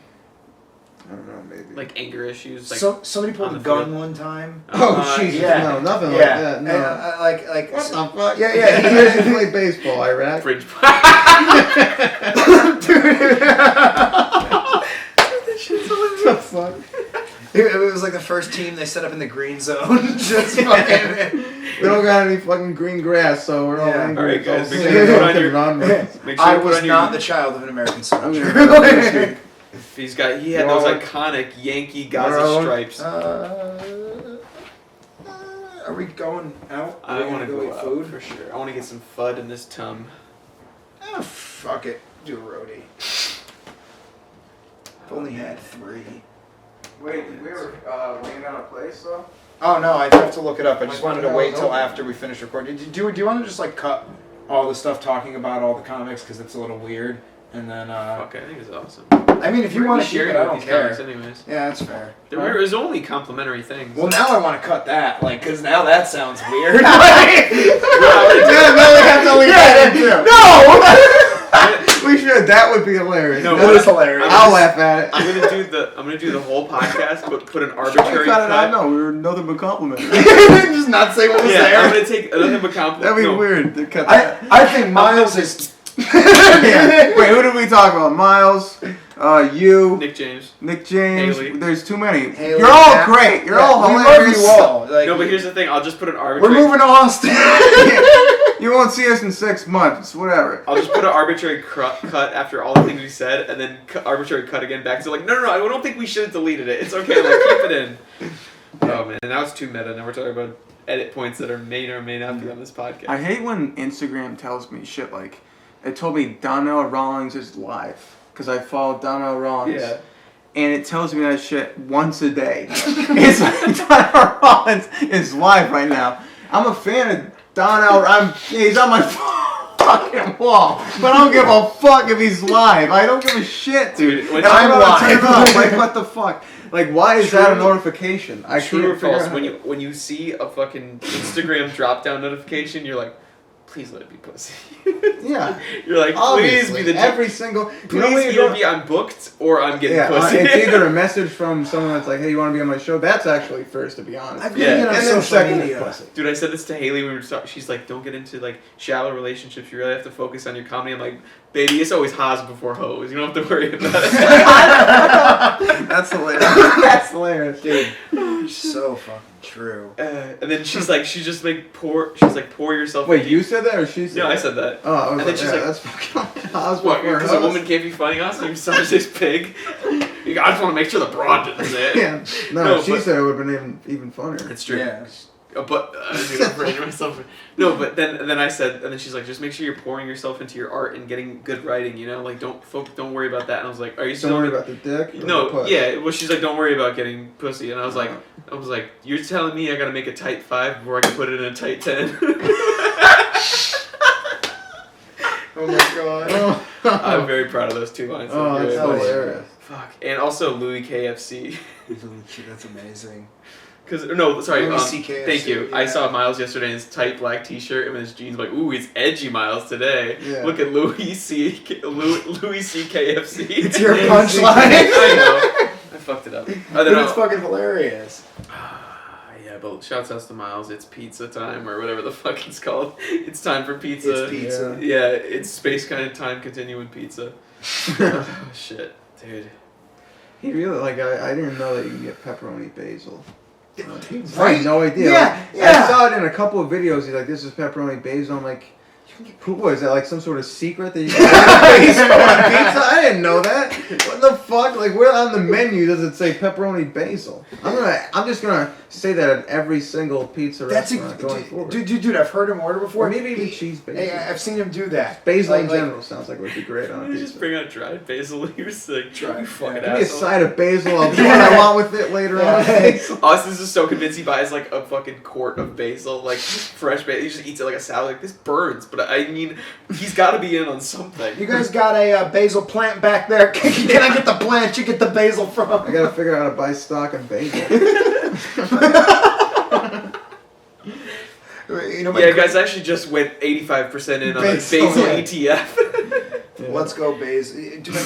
I don't know, maybe. Like anger issues. Like, So somebody pulled on a the gun field. one time. Oh Jesus! yeah. No, nothing Yeah, like that. No. And, like What the fuck? Yeah, yeah. He doesn't play baseball, Iraq. fridge. What the fuck? It was like the first team they set up in the green zone. Just fucking. We don't got any fucking green grass, so we're all Yeah. angry. Alright, guys, It's make all sure you put on fucking your- run. Make sure I you put was on your- not the child of an American soldier. He had those iconic Yankee Gaza Bro. stripes. Are we going out? I want to go eat out food. for sure. I want to get some FUD in this tum. Oh, fuck it. Do a roadie. I've only had 3. Wait, we were laying out a place though? Oh no, I have to look it up. I just Like, wanted to what the wait hell's till open? after we finish recording. Do you want to just like cut all the stuff talking about all the comics because it's a little weird? And then, Fuck, I think it's awesome. I mean, if you want to keep share it, I with don't these care. comics anyways. Yeah, that's fair. There is only complimentary things. Well, now I want to cut that, like, because now that sounds weird. We should. That would be hilarious. No, That what is is- hilarious. I'll laugh at it. I'm gonna do the whole podcast, but put an We arbitrary cut it out. cut. No, we were nothing but complimenting. Just not say what was Yeah, I'm there. gonna take nothing but compliment. That'd be no. weird to cut that. I think Miles is. Yeah. Wait, who did we talk about? Miles, you, Nick James. Nick James. Haley. There's too many. Haley, You're all Matt. great. You're Yeah, all we hilarious. love you all. Like, No, but here's the thing. I'll just put an we're arbitrary. moving to Austin. You won't see us in 6 months. Whatever. I'll just put an arbitrary cut after all the things we said, and then arbitrary cut again back to like, no, I don't think we should have deleted it. It's okay, like keep it in. Oh man, now it's too meta. Now we're talking about edit points that may or may not be on this podcast. I hate when Instagram tells me shit like, it told me Donnell Rawlings is live because I follow Donnell Rawlings. Yeah. And it tells me that shit once a day. It's like Donnell Rawlings is live right now. I'm a fan of Donnell. He's on my fucking wall, but I don't give a fuck if he's live. I don't give a shit, dude. Dude, when And I'm I'm gonna turn it live. off. Like what the fuck? Like why is that a True. notification? I True can't or figure false? out. When you see a fucking Instagram drop down notification, you're like, please let it be pussy. Yeah. You're like, please Obviously, be the every single. please You know when you either go- be I'm booked or I'm getting Yeah, pussy. it's either a message from someone that's like, "Hey, you want to be on my show?" That's actually first, to be honest. I've Yeah. been on And then social second, media. pussy. Dude, I said this to Haley when we were talking. She's like, don't get into like shallow relationships. You really have to focus on your comedy. I'm like, baby, it's always Haas before hoes. You don't have to worry about it. That's hilarious. That's hilarious. Dude, so fucking True. And then she's like, she's like, pour yourself. Wait, into- you said that or she said No, that? I said that. Oh, I was And like, then she's like- that's fucking. I was What? before Because a us. woman can't be funny us. You such this pig. I just want to make sure the broad does it. Yeah. No, No, she but- said it would have been even funnier. It's true. Yeah. But I was gonna brain myself. No, but then I said, and then she's like, just make sure you're pouring yourself into your art and getting good writing. You know, like don't worry about that. And I was like, are you Don't still worry about the dick. Or the No, puss? yeah. Well, she's like, don't worry about getting pussy. And I was like, you're telling me I gotta make a tight 5 before I can put it in a tight 10. Oh my god. I'm very proud of those 2 lines. Oh, that's They're good. hilarious. Fuck. And also Louis KFC. That's amazing. Sorry. Louis CKFC, Thank you. yeah. I saw Miles yesterday in his tight black T-shirt and with his jeans. Like, ooh, he's edgy Miles today. Yeah. Look at Louis C. KFC. It's your Yeah, punchline. I know. I fucked it up. But it's fucking hilarious. Yeah, but shouts out to Miles. It's pizza time or whatever the fuck it's called. It's time for pizza. It's pizza. Yeah, it's space kind of time continuing pizza. Oh, shit, dude. He really I didn't know that you can get pepperoni basil. I Right? had no idea. Yeah, Like, yeah. I saw it in a couple of videos. He's like, "This is pepperoni basil." I'm like, "Who was that? Like some sort of secret that you can get basil on pizza?" I didn't know that. What the fuck? Like, where on the menu does it say pepperoni basil? I'm just gonna say that at every single pizza That's restaurant going forward. dude, I've heard him order before. Or maybe even cheese basil. Hey, I've seen him do that. Basil in Like- general sounds like it would be great on a You pizza. just bring out dried basil. You're sick. Dried, You fucking Give me a asshole. side of basil. I'll do what I want with it later on. Basil. Austin is just so convinced he buys like a fucking quart of basil, like fresh basil. He just eats it like a salad. Like this burns, but I mean, he's got to be in on something. You guys got a basil plant back there? Can I get the plant you get the basil from? I gotta figure out how to buy stock in basil. You know, Yeah, guys, I actually just went 85% in on a Basil, basil yeah. E ETF. Let's go basil. Dude,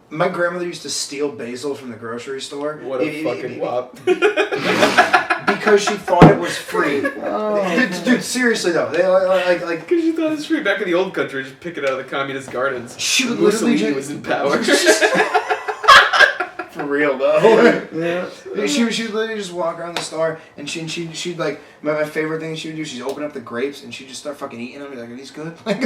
my grandmother used to steal basil from the grocery store. What a fucking wop. Because she thought it was free. Oh. Dude, seriously though, they like Because you thought it was free back in the old country, just pick it out of the communist gardens. she would literally Mussolini just was in power. for real though. Yeah. She would literally just walk around the store and she'd like my favorite thing she would do. She'd open up the grapes and she'd just start fucking eating them. Be like, are these good? Like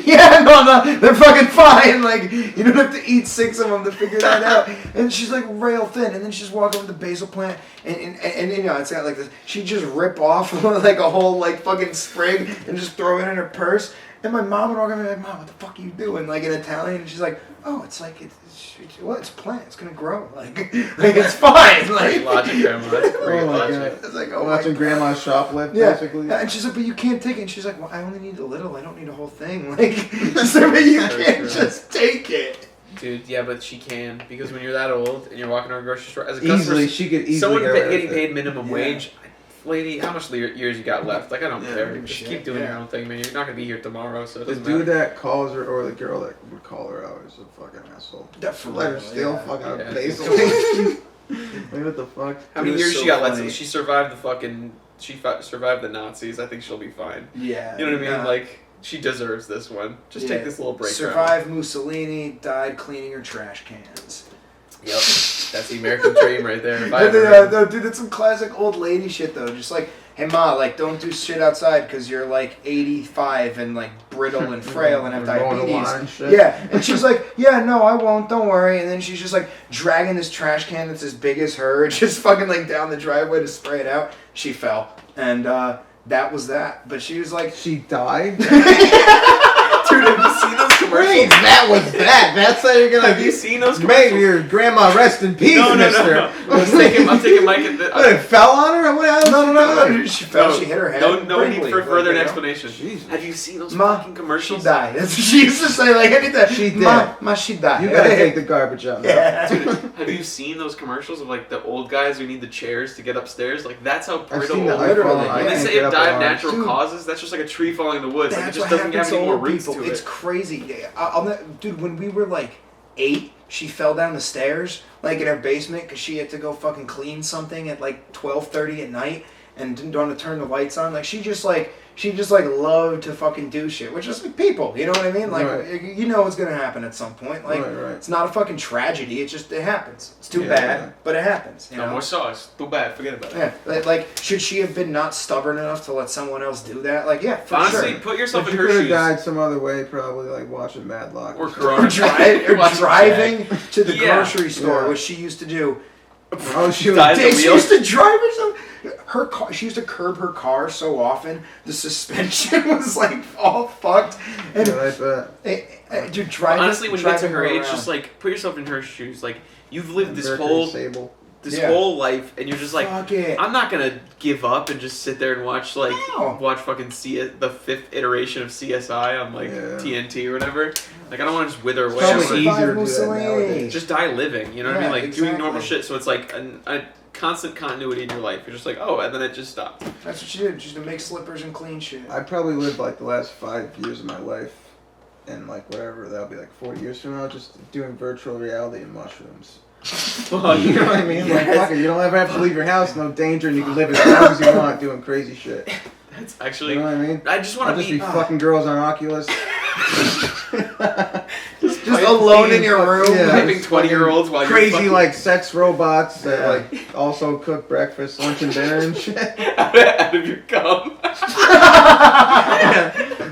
yeah, no, they're fucking fine. Like you don't have to eat 6 of them to figure that out. And she's like rail thin, and then she's walking with the basil plant and you know it's got like this. She'd just rip off like a whole like fucking sprig and just throw it in her purse. And my mom would walk over and be like, "Mom, what the fuck are you doing?" Like in Italian, and she's like, "Oh, it's like it's a plant. It's gonna grow. Like it's fine." Great Like logic, Grandma. That's great Oh my logic. god. it's like, oh Watching my grandma shoplift, yeah. basically. And she's like, "But you can't take it." And she's like, "Well, I only need a little. I don't need a whole thing." Like, she's like, "But you can't just take it." Dude, yeah, but she can. Because when you're that old and you're walking around a grocery store, as a customer, Easily, she could easily someone get rid getting of it. paid minimum Yeah. wage, lady, how much years you got left? Like, I don't Yeah, care. Just shit, keep doing yeah. your own thing, man. You're not going to be here tomorrow, so it The doesn't dude matter. that calls her, or the girl that would call her out, is a fucking asshole. That for Let her real, steal yeah. fucking Yeah. basil. Like, what the fuck? How many It was years so she got funny. left? She survived the fucking... survived the Nazis. I think she'll be fine. Yeah. You know what I mean? yeah. Like, she deserves this one. Just Yeah. take this little break. Survived Mussolini, died cleaning her trash cans. Yep. That's the American dream right there. If I Dude, ever- no, dude, that's some classic old lady shit though. Just like, hey ma, like don't do shit outside because you're like 85 and like brittle and frail and have Mowing the diabetes. lawn and shit. Yeah, and she's like, yeah, no, I won't, don't worry. And then she's just like dragging this trash can that's as big as her, just fucking like down the driveway to spray it out. She fell, and that was that. But she was like, She died? Dude, have you seen those Wait, commercials? that was that. That's how you're gonna Have you seen those commercials? May your grandma rest in peace, No, mister. I'm taking Mike at the... What, it fell on her? What, no, she fell, she hit her head. No need briefly, for like, further you know. explanation. Jesus. Have you seen those Ma, fucking She commercials? died. That's what she used to say like anything. She did. Ma, she died. You gotta take the garbage out now. Yeah. Dude, have you seen those commercials of like the old guys who need the chairs to get upstairs? Like that's how I've brittle. seen that. When literally, Literally, yeah. they can't say get it up die of on. natural Dude. causes, that's just like a tree falling in the woods. Like it That's just what doesn't happens have any to more old roots people. to It's it. crazy. Dude, when we were like 8, she fell down the stairs like in her basement because she had to go fucking clean something at like 12:30 at night and didn't want to turn the lights on. Like she she just like loved to fucking do shit, which is like people, you know what I mean? Like you know what's gonna happen at some point. Like it's not a fucking tragedy. It happens. It's too bad, but it happens. You know? No more sauce. Too bad. Forget about it. Yeah, like should she have been not stubborn enough to let someone else do that? Like honestly, sure. put yourself But in you her could have shoes. died some other way, probably like watching Matlock Or or Corona. driving to the Yeah. grocery store, Yeah. which she used to do. Oh, she was Died at the She wheel. used to drive herself. Her car. She used to curb her car so often. The suspension was like all fucked. And Yeah, I bet. dude, driving. Honestly, when you get to driving her age, around. just like put yourself in her shoes. Like you've lived this Mercury whole Sable. whole life, and you're just like, Fuck it. I'm not gonna give up and just sit there and watch like No. watch fucking the 5th iteration of CSI on like TNT or whatever. Like I don't want to just wither away. Probably I'm easier like, to do that Mussolini. nowadays. just die living. You know what I Yeah, mean? Like doing normal exactly. shit. So it's like a constant continuity in your life. You're just like, oh, and then it just stopped. That's what she did. She used to make slippers and clean shit. I probably lived like the last 5 years of my life, and like whatever, that'll be like 40 years from now, just doing virtual reality and mushrooms. Well, You know what I mean? Like, yes. fuck it, you don't ever have to leave your house, no danger, and you can live as long as you want doing crazy shit. That's actually. You know what I mean? I just I'll want to just be be. fucking girls on Oculus. Just alone in your room. Yeah. Typing 20-year-olds while you're Crazy fucking- like sex robots that Yeah. like also cook breakfast, lunch, and dinner and shit. out of your cum.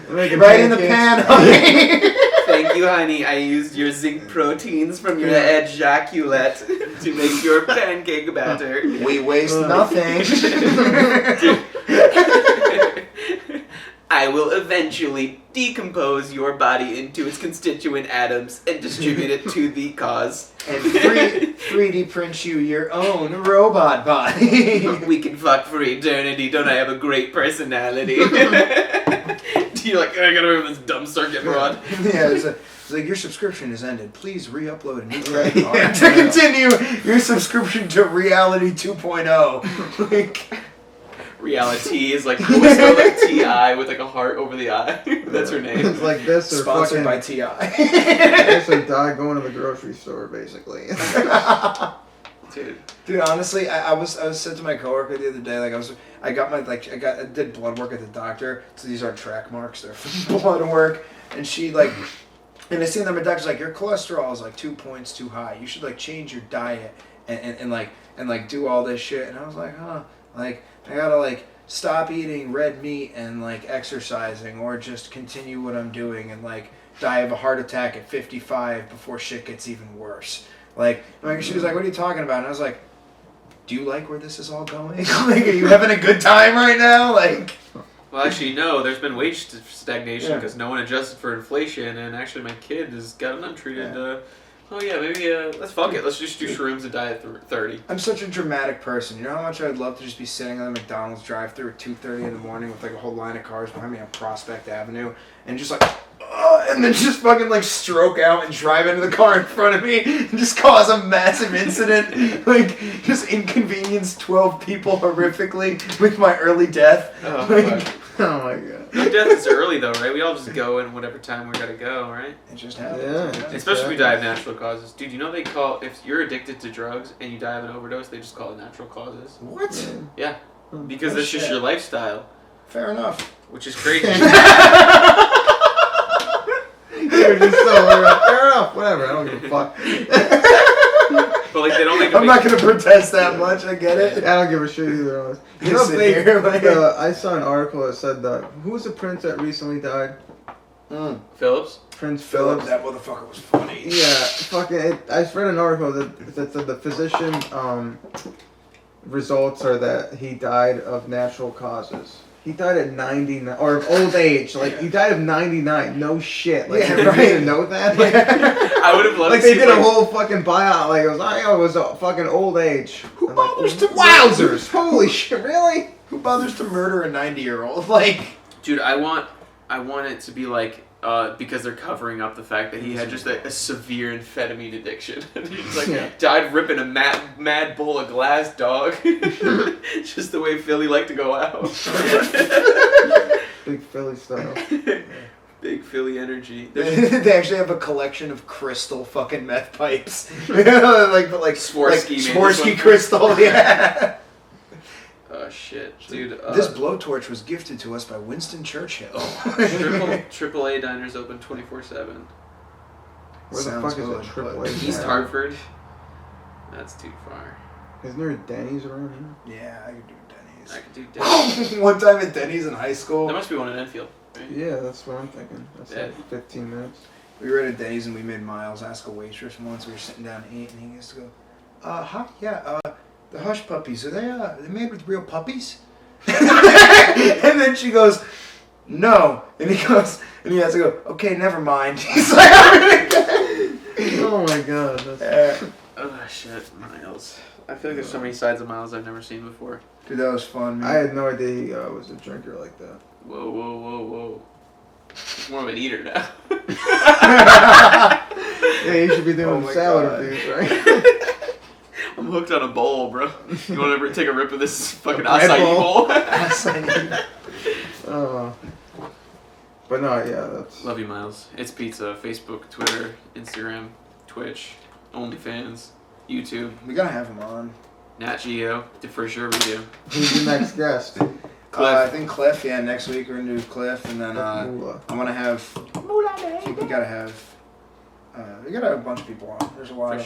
Making Right in the pancakes. pan, honey. Thank you, honey. I used your zinc proteins from your ejaculate to make your pancake batter. We waste nothing. I will eventually decompose your body into its constituent atoms and distribute it to the cause. And 3D print you your own robot body. We can fuck for eternity. Don't I have a great personality? You're like, I gotta remember this dumb circuit rod. Yeah, it's like your subscription is ended. Please re-upload a new credit Yeah. card to continue your subscription to Reality 2.0. Like, Reality is like, what's the like T.I. with like a heart over the eye? That's her name. It's like this or sponsored fucking by T.I. this or die going to the grocery store basically. Dude. Dude, honestly, I was said to my coworker the other day, like I did blood work at the doctor. So these aren't track marks; they're from blood work. And she like, and I seen that my doctor's like, your cholesterol is like 2 points too high. You should like change your diet and like do all this shit. And I was like, huh, like I gotta like stop eating red meat and like exercising, or just continue what I'm doing and like die of a heart attack at 55 before shit gets even worse. Like she was like, what are you talking about? And I was like, do you like where this is all going? Like, are you having a good time right now? Like, Well, actually, no. There's been wage stagnation Yeah. because no one adjusted for inflation, and actually, my kid has got an untreated. Maybe let's fuck it. Let's just do shrooms and die at 30. I'm such a dramatic person. You know how much I'd love to just be sitting on the McDonald's drive-thru at 2:30 in the morning with like a whole line of cars behind me on Prospect Avenue, and just like, and then just fucking like stroke out and drive into the car in front of me and just cause a massive incident, like just inconvenience 12 people horrifically with my early death. Oh, Like, fuck. Oh my god. No death is early though, right? We all just go in whatever time we gotta go, right? it just happens. Yeah. Especially if we die of natural causes. Dude, you know they call, if you're addicted to drugs and you die of an overdose, they just call it natural causes. What? Yeah. Because Oh, that's just shit. your lifestyle, Fair enough. which is crazy. You're just so fair enough, whatever, I don't give a fuck. But like they don't make. I'm not gonna protest that much. I get it. I don't give a shit either. Honest. You know, Sit here, like- I saw an article that said that who was the prince that recently died? Phillips. Prince Philip. That motherfucker was funny. Yeah, fucking. I read an article that said the physician results are that he died of natural causes. He died at 99, or of old age. Like he died of 99. No shit. Like Yeah, you right. didn't know that. Like, I would have loved like to they see did a like, whole fucking buyout. Like it was a fucking old age. Who I'm like, bothers to- wowzers! Holy shit! Really? Who bothers to murder a 90-year-old? Like, Dude, I want it to be like because they're covering up the fact that he had just a severe amphetamine addiction. And he's like Yeah. died ripping a mad bowl of glass, dog. Just the way Philly liked to go out. Big Philly style. Big Philly energy. they actually have a collection of crystal fucking meth pipes. like Swarovski, man. Swarovski crystal, yeah. Oh shit, dude. This blowtorch was gifted to us by Winston Churchill. Triple A diners open 24/7. Where the fuck is it? Triple A? East Hartford. That's too far. Isn't there a Denny's around here? Yeah, I could do Denny's. I could do Denny's. One time at Denny's in high school. There must be one in Enfield. Right? Yeah, that's what I'm thinking. That's Yeah. like 15 minutes. We were at Denny's and we made Miles ask a waitress once. We were sitting down to eat and he used to go, huh? Yeah, the hush puppies, are they made with real puppies? And then she goes, no. And he goes, and he has to go, okay, never mind. He's like, Oh my god. That's... Oh shit, Miles. I feel like there's so many sides of Miles I've never seen before. Dude, that was fun, man. I had no idea he was a drinker like that. Whoa. He's more of an eater now. Yeah, you should be doing my salad God. reviews, right? I'm hooked on a bowl, bro. You want to take a rip of this fucking Red acai Bull? bowl? But no, yeah, that's... Love you, Miles. It's Pizza. Facebook, Twitter, Instagram, Twitch, OnlyFans, YouTube, We gotta have him on. Nat Geo. For sure we do. Who's the next guest? Cliff. I think Cliff, yeah, next week we're gonna do Cliff, and then Moolah. I wanna have, I think we gotta have a bunch of people on. There's a lot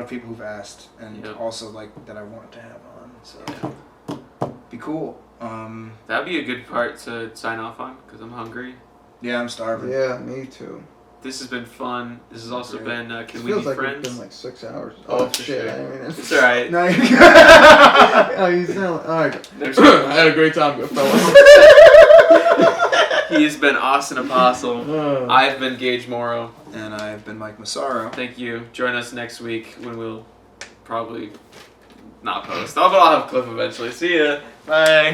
of people who've asked, and Yep. also like that I want to have on, so Yeah. be cool. That'd be a good part to sign off on, because I'm hungry. Yeah, I'm starving. Yeah, me too. This has been fun. This has also Great. been, Can It We feels Be like Friends? it's been like 6 hours. Oh, for shit, sure. I mean, It's alright. No, Oh, you sound... Alright. There's- I had a great time, good fellas. He has been Austin Apostle. I've been Gage Morrow. and I've been Mike Massaro. Thank you. Join us next week when we'll probably not post. But I'll have Cliff eventually. See ya. Bye.